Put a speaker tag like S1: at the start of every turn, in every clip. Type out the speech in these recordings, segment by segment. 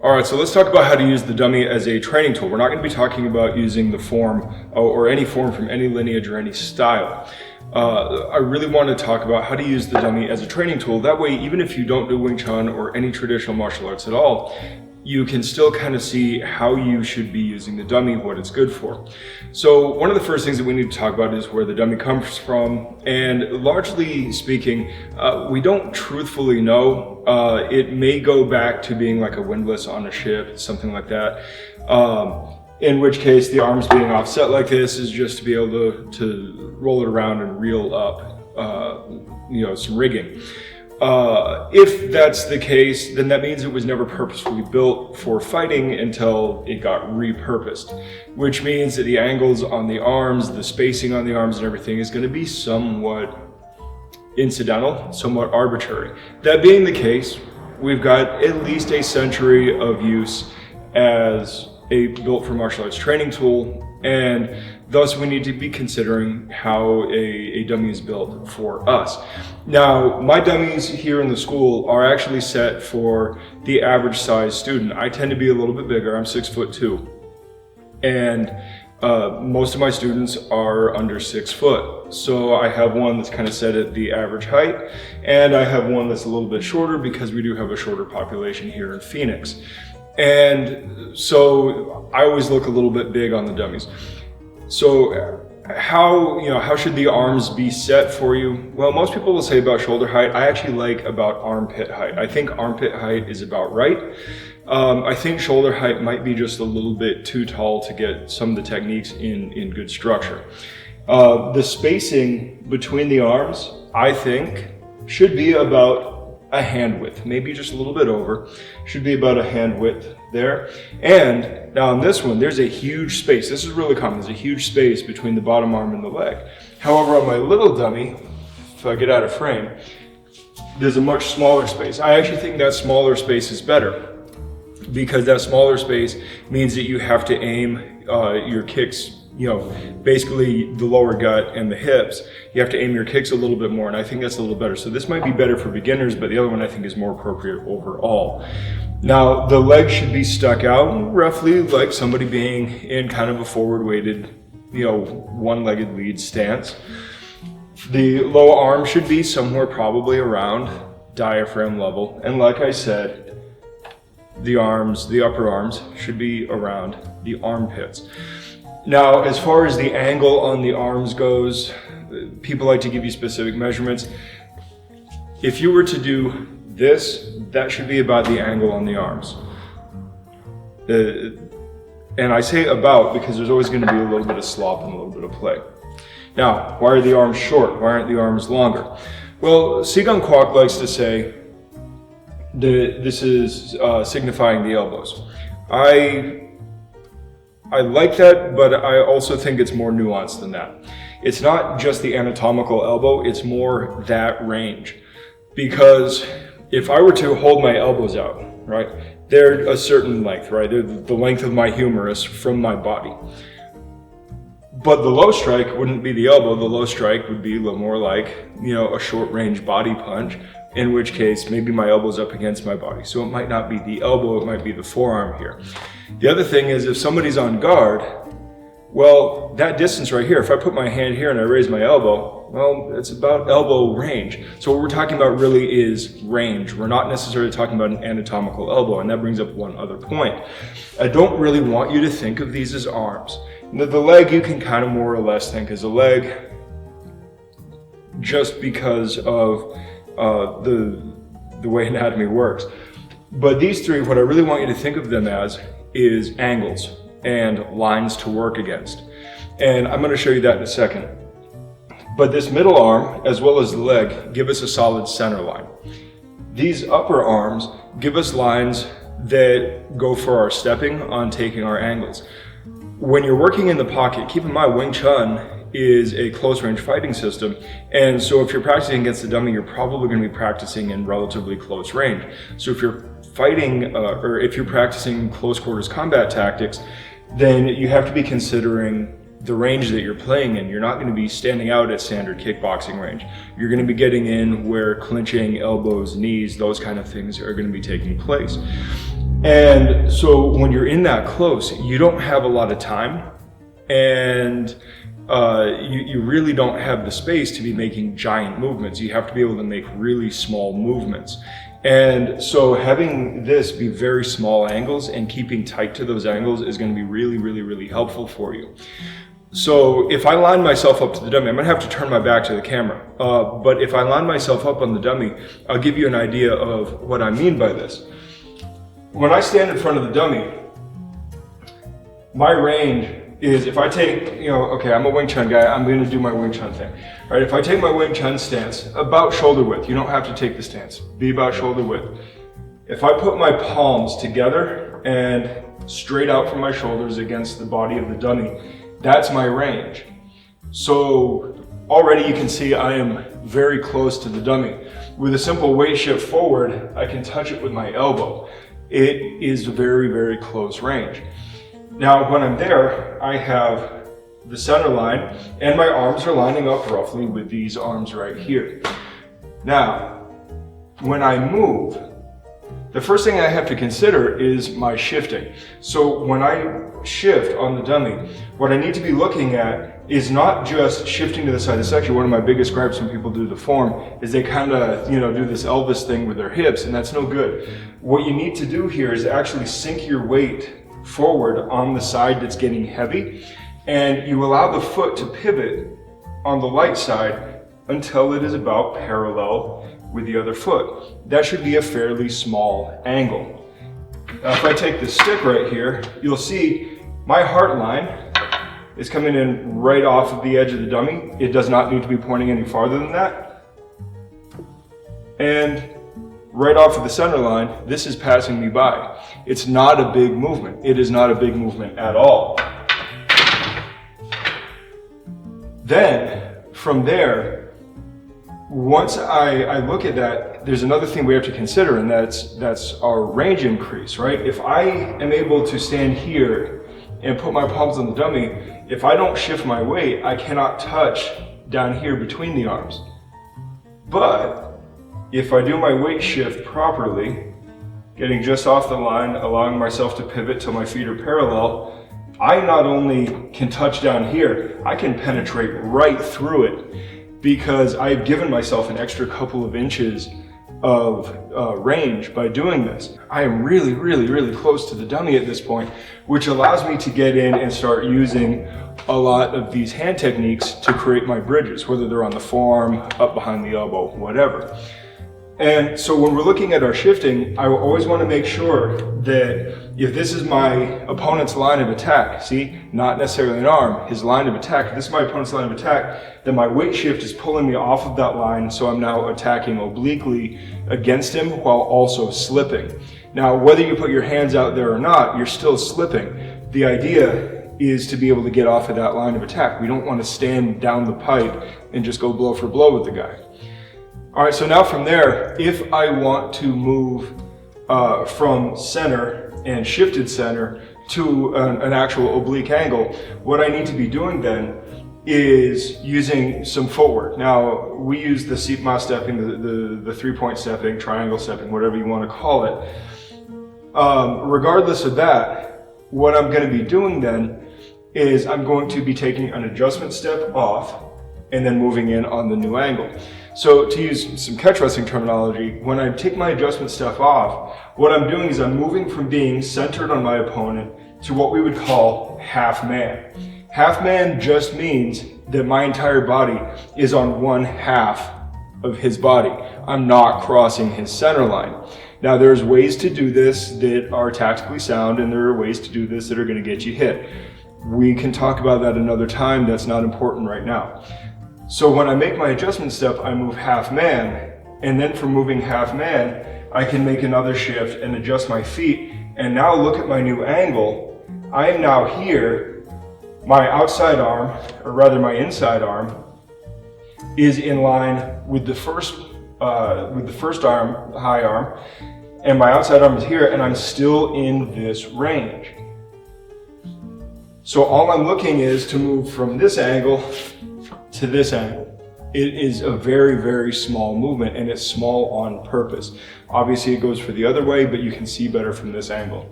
S1: All right, so let's talk about how to use the dummy as a training tool. We're not going to be talking about using the form or any form from any lineage or any style. I really want to talk about how to use the dummy as a training tool. That way, even if you don't do Wing Chun or any traditional martial arts at all, you can still kind of see how you should be using the dummy, what it's good for. So one of the first things that we need to talk about is where the dummy comes from. And largely speaking, we don't truthfully know. It may go back to being like a windlass on a ship, something like that. In which case the arms being offset like this is just to be able to roll it around and reel up, some rigging. If that's the case, then that means it was never purposefully built for fighting until it got repurposed, which means that the angles on the arms, the spacing on the arms and everything is going to be somewhat incidental, somewhat arbitrary. That being the case, we've got at least a century of use as a built for martial arts training tool, and thus we need to be considering how a dummy is built for us. Now, my dummies here in the school are actually set for the average size student. I tend to be a little bit bigger. I'm 6'2", and most of my students are under 6 foot. So I have one that's kind of set at the average height, and I have one that's a little bit shorter because we do have a shorter population here in Phoenix. And so I always look a little bit big on the dummies. So how should the arms be set for you? Well, most people will say about shoulder height. I actually like about armpit height. I think armpit height is about right. I think shoulder height might be just a little bit too tall to get some of the techniques in good structure. The spacing between the arms, I think, should be about a hand width, maybe just a little bit over, should be about a hand width there. And now on this one, there's a huge space. This is really common. There's a huge space between the bottom arm and the leg. However, on my little dummy, if I get out of frame, there's a much smaller space. I actually think that smaller space is better because that smaller space means that you have to aim your kicks, basically the lower gut and the hips. You have to aim your kicks a little bit more, and I think that's a little better. So this might be better for beginners, but the other one I think is more appropriate overall. Now, the leg should be stuck out roughly like somebody being in kind of a forward-weighted, one-legged lead stance. The lower arm should be somewhere probably around diaphragm level, and like I said, the upper arms should be around the armpits. Now, as far as the angle on the arms goes, people like to give you specific measurements. If you were to do this, that should be about the angle on the arms. And I say about because there's always going to be a little bit of slop and a little bit of play. Now, why are the arms short? Why aren't the arms longer? Well, Sigang Kwok likes to say that this is signifying the elbows. I like that, but I also think it's more nuanced than that. It's not just the anatomical elbow, it's more that range. Because if I were to hold my elbows out, right, they're a certain length, right? They're the length of my humerus from my body. But the low strike wouldn't be the elbow. The low strike would be a little more like, a short range body punch, in which case maybe my elbow's up against my body. So it might not be the elbow, it might be the forearm here. The other thing is if somebody's on guard, well, that distance right here, if I put my hand here and I raise my elbow, well, it's about elbow range. So what we're talking about really is range. We're not necessarily talking about an anatomical elbow, and that brings up one other point. I don't really want you to think of these as arms. The leg you can kind of more or less think as a leg just because of the way anatomy works. But these three, what I really want you to think of them as is angles and lines to work against. And I'm going to show you that in a second. But this middle arm, as well as the leg, give us a solid center line. These upper arms give us lines that go for our stepping on taking our angles. When you're working in the pocket, keep in mind Wing Chun is a close range fighting system, and so if you're practicing against the dummy, you're probably going to be practicing in relatively close range. So if you're fighting or if you're practicing close quarters combat tactics, then you have to be considering the range that you're playing in. You're not going to be standing out at standard kickboxing range. You're going to be getting in where clinching, elbows, knees, those kind of things are going to be taking place. And so when you're in that close, you don't have a lot of time, and you really don't have the space to be making giant movements. You have to be able to make really small movements. And so having this be very small angles and keeping tight to those angles is going to be really, really, really helpful for you. So if I line myself up to the dummy, I'm going to have to turn my back to the camera. But if I line myself up on the dummy, I'll give you an idea of what I mean by this. When I stand in front of the dummy, my range is, if I take, okay, I'm a Wing Chun guy, I'm going to do my Wing Chun thing. All right, if I take my Wing Chun stance, about shoulder width, you don't have to take the stance, be about shoulder width. If I put my palms together and straight out from my shoulders against the body of the dummy, that's my range. So already you can see I am very close to the dummy. With a simple weight shift forward, I can touch it with my elbow. It is very, very close range. Now, when I'm there, I have the center line, and my arms are lining up roughly with these arms right here. Now, when I move, the first thing I have to consider is my shifting. So when I shift on the dummy, what I need to be looking at is not just shifting to the side. This is actually one of my biggest gripes when people do the form, is they kind of, do this Elvis thing with their hips, and that's no good. What you need to do here is actually sink your weight forward on the side that's getting heavy, and you allow the foot to pivot on the light side until it is about parallel with the other foot. That should be a fairly small angle. Now if I take this stick right here, you'll see my heart line is coming in right off of the edge of the dummy. It does not need to be pointing any farther than that. And right off of the center line, this is passing me by. It's not a big movement. It is not a big movement at all. Then, from there, once I look at that, there's another thing we have to consider, and that's our range increase, right? If I am able to stand here and put my palms on the dummy, if I don't shift my weight, I cannot touch down here between the arms. But if I do my weight shift properly, getting just off the line, allowing myself to pivot till my feet are parallel, I not only can touch down here, I can penetrate right through it, because I've given myself an extra couple of inches of range by doing this. I am really, really, really close to the dummy at this point, which allows me to get in and start using a lot of these hand techniques to create my bridges, whether they're on the forearm, up behind the elbow, whatever. And so when we're looking at our shifting, I always want to make sure that if this is my opponent's line of attack, see, not necessarily an arm, his line of attack, if this is my opponent's line of attack, then my weight shift is pulling me off of that line, so I'm now attacking obliquely against him while also slipping. Now, whether you put your hands out there or not, you're still slipping. The idea is to be able to get off of that line of attack. We don't want to stand down the pipe and just go blow for blow with the guy. All right, so now from there, if I want to move from center and shifted center to an actual oblique angle, what I need to be doing then is using some footwork. Now, we use the seatma stepping, the three-point stepping, triangle stepping, whatever you want to call it. Regardless of that, what I'm going to be doing then is I'm going to be taking an adjustment step off and then moving in on the new angle. So to use some catch wrestling terminology, when I take my adjustment step off, what I'm doing is I'm moving from being centered on my opponent to what we would call half man. Half man just means that my entire body is on one half of his body. I'm not crossing his center line. Now there's ways to do this that are tactically sound, and there are ways to do this that are going to get you hit. We can talk about that another time. That's not important right now. So when I make my adjustment step, I move half man, and then from moving half man, I can make another shift and adjust my feet, and now look at my new angle. I am now here, my outside arm, or rather my inside arm, is in line with the first arm, high arm, and my outside arm is here, and I'm still in this range. So all I'm looking is to move from this angle to this angle. it is a very, very small movement, and it's small on purpose. Obviously it goes for the other way, but you can see better from this angle.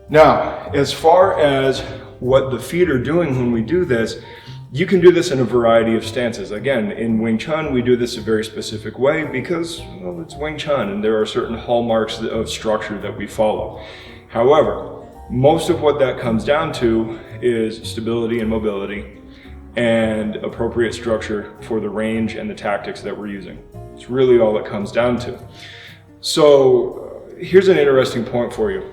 S1: Now, as far as what the feet are doing when we do this, you can do this in a variety of stances. Again, in Wing Chun, we do this a very specific way because, well, it's Wing Chun and there are certain hallmarks of structure that we follow. However, most of what that comes down to is stability and mobility and appropriate structure for the range and the tactics that we're using. It's really all it comes down to. So here's an interesting point for you.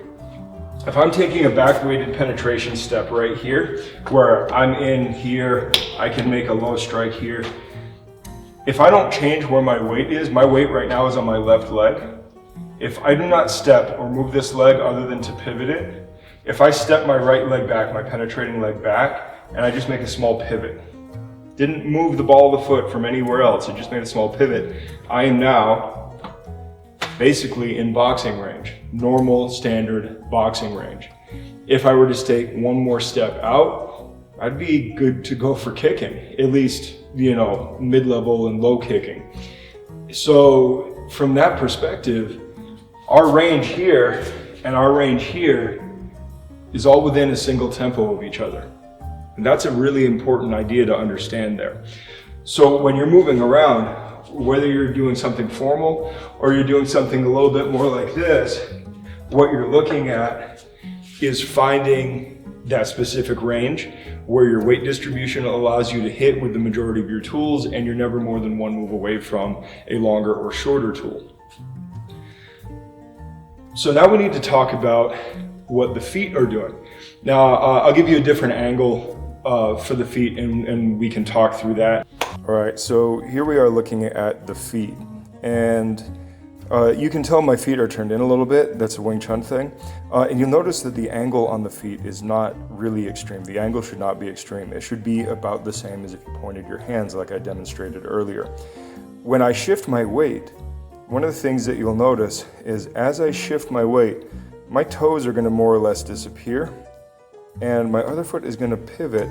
S1: If I'm taking a back-weighted penetration step right here, where I'm in here, I can make a low strike here. If I don't change where my weight is, my weight right now is on my left leg. If I do not step or move this leg other than to pivot it, if I step my right leg back, my penetrating leg back, and I just make a small pivot, didn't move the ball of the foot from anywhere else, I just made a small pivot, I am now basically in boxing range, normal standard boxing range. If I were to take one more step out, I'd be good to go for kicking, at least, mid-level and low kicking. So from that perspective, our range here and our range here is all within a single tempo of each other. And that's a really important idea to understand there. So when you're moving around, whether you're doing something formal or you're doing something a little bit more like this, what you're looking at is finding that specific range where your weight distribution allows you to hit with the majority of your tools and you're never more than one move away from a longer or shorter tool. So now we need to talk about what the feet are doing. Now I'll give you a different angle for the feet and we can talk through that. All right, so here we are looking at the feet, and you can tell my feet are turned in a little bit. That's a Wing Chun thing. And you'll notice that the angle on the feet is not really extreme. The angle should not be extreme. It should be about the same as if you pointed your hands like I demonstrated earlier. When I shift my weight, one of the things that you'll notice is as I shift my weight, my toes are going to more or less disappear, and my other foot is going to pivot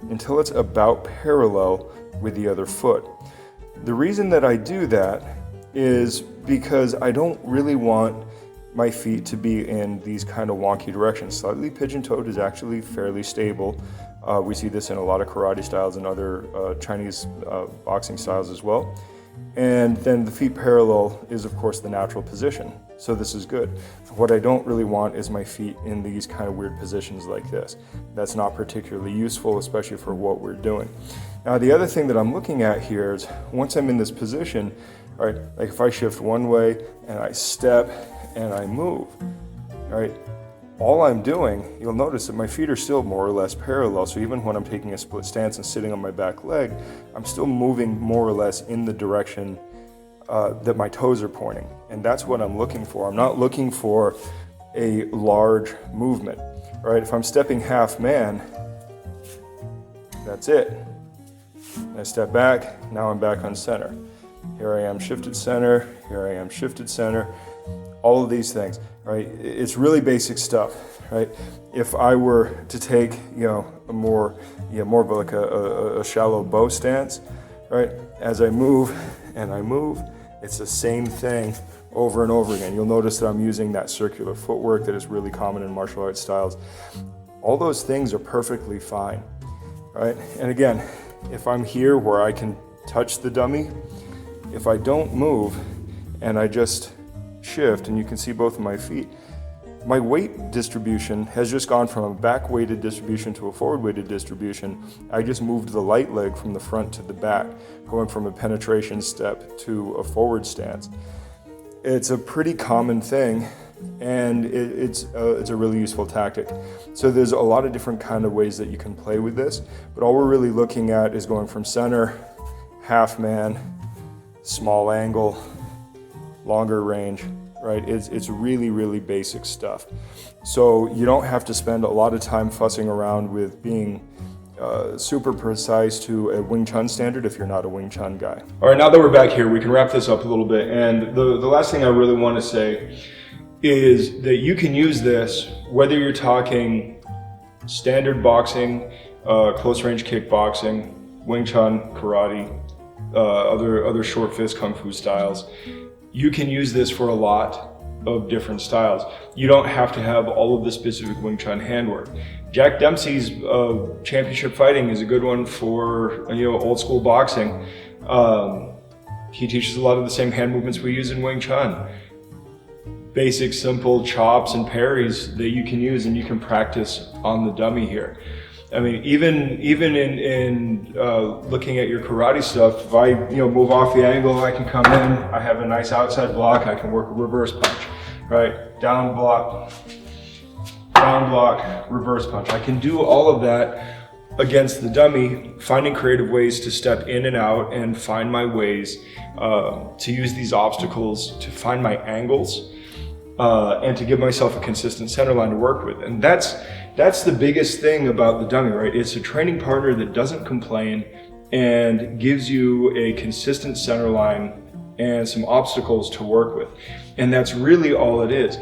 S1: until it's about parallel with the other foot. The reason that I do that is because I don't really want my feet to be in these kind of wonky directions. Slightly pigeon-toed is actually fairly stable. We see this in a lot of karate styles and other Chinese boxing styles as well. And then the feet parallel is of course the natural position. So this is good. What I don't really want is my feet in these kind of weird positions like this. That's not particularly useful, especially for what we're doing. Now the other thing that I'm looking at here is once I'm in this position, all right, like if I shift one way and I step and I move, all right, all I'm doing, you'll notice that my feet are still more or less parallel. So even when I'm taking a split stance and sitting on my back leg, I'm still moving more or less in the direction that my toes are pointing. And that's what I'm looking for. I'm not looking for a large movement. All right, if I'm stepping half man, that's it. I step back, now I'm back on center. Here I am shifted center, here I am shifted center. All of these things, right? It's really basic stuff, right? If I were to take, more of like a shallow bow stance, right? As I move and I move, it's the same thing over and over again. You'll notice that I'm using that circular footwork that is really common in martial arts styles. All those things are perfectly fine, right? And again, if I'm here where I can touch the dummy, if I don't move and I just shift, and you can see both of my feet, my weight distribution has just gone from a back weighted distribution to a forward weighted distribution. I just moved the light leg from the front to the back, going from a penetration step to a forward stance. It's a pretty common thing, and it's a really useful tactic. So there's a lot of different kind of ways that you can play with this, but all we're really looking at is going from center, half man, small angle, longer range, right? It's really, really basic stuff. So you don't have to spend a lot of time fussing around with being super precise to a Wing Chun standard if you're not a Wing Chun guy. All right, now that we're back here, we can wrap this up a little bit. And the last thing I really want to say is that you can use this whether you're talking standard boxing, close range kickboxing, Wing Chun, karate, other short fist kung fu styles. You can use this for a lot of different styles. You don't have to have all of the specific Wing Chun handwork. Jack Dempsey's championship fighting is a good one for old school boxing. He teaches a lot of the same hand movements we use in Wing Chun. Basic, simple chops and parries that you can use and you can practice on the dummy here. I mean, even in looking at your karate stuff, if I move off the angle, I can come in. I have a nice outside block. I can work a reverse punch, right? Down block, reverse punch. I can do all of that against the dummy, finding creative ways to step in and out and find my ways to use these obstacles to find my angles and to give myself a consistent center line to work with. And that's the biggest thing about the dummy, right? It's a training partner that doesn't complain and gives you a consistent center line and some obstacles to work with. And that's really all it is.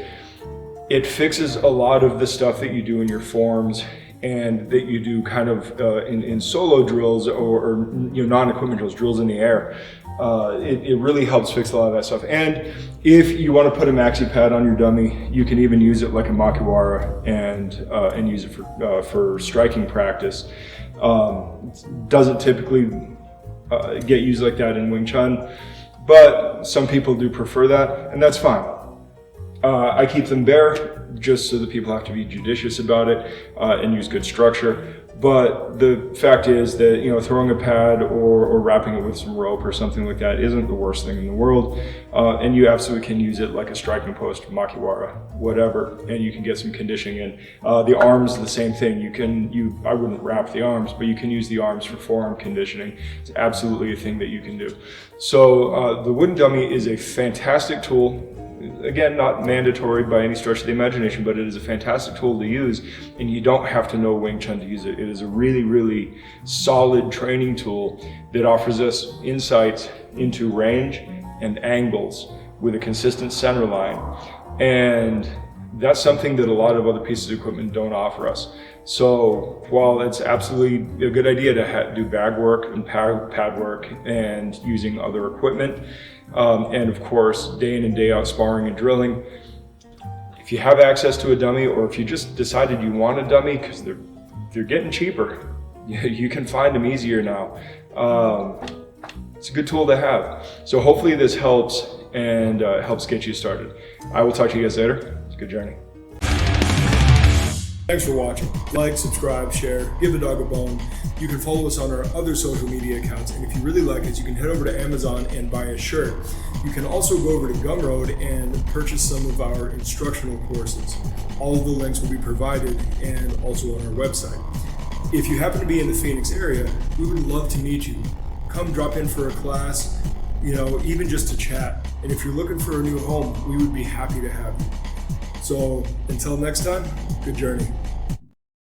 S1: It fixes a lot of the stuff that you do in your forms and that you do kind of in solo drills or non-equipment drills in the air. It really helps fix a lot of that stuff. And if you want to put a maxi pad on your dummy, you can even use it like a makiwara and use it for striking practice. Doesn't typically get used like that in Wing Chun, but some people do prefer that, and that's fine. I keep them bare just so that people have to be judicious about it and use good structure. But the fact is that throwing a pad or wrapping it with some rope or something like that isn't the worst thing in the world, and you absolutely can use it like a striking post, makiwara, whatever, and you can get some conditioning in. The arms, the same thing. I wouldn't wrap the arms, but you can use the arms for forearm conditioning. It's absolutely a thing that you can do. So the wooden dummy is a fantastic tool. Again, not mandatory by any stretch of the imagination, but it is a fantastic tool to use, and you don't have to know Wing Chun to use it. It is a really, really solid training tool that offers us insights into range and angles with a consistent center line, and that's something that a lot of other pieces of equipment don't offer us. So while it's absolutely a good idea to do bag work and pad work and using other equipment, and of course day in and day out sparring and drilling, if you have access to a dummy, or if you just decided you want a dummy because they're getting cheaper, you can find them easier now. It's a good tool to have. So hopefully this helps and helps get you started. I will talk to you guys later. It's a good journey.
S2: Thanks for watching. Like, subscribe, share, give the dog a bone. You can follow us on our other social media accounts, and if you really like us, you can head over to Amazon and buy a shirt. You can also go over to Gumroad and purchase some of our instructional courses. All of the links will be provided and also on our website. If you happen to be in the Phoenix area, we would love to meet you. Come drop in for a class, even just to chat. And if you're looking for a new home, we would be happy to have you. So until next time, good journey.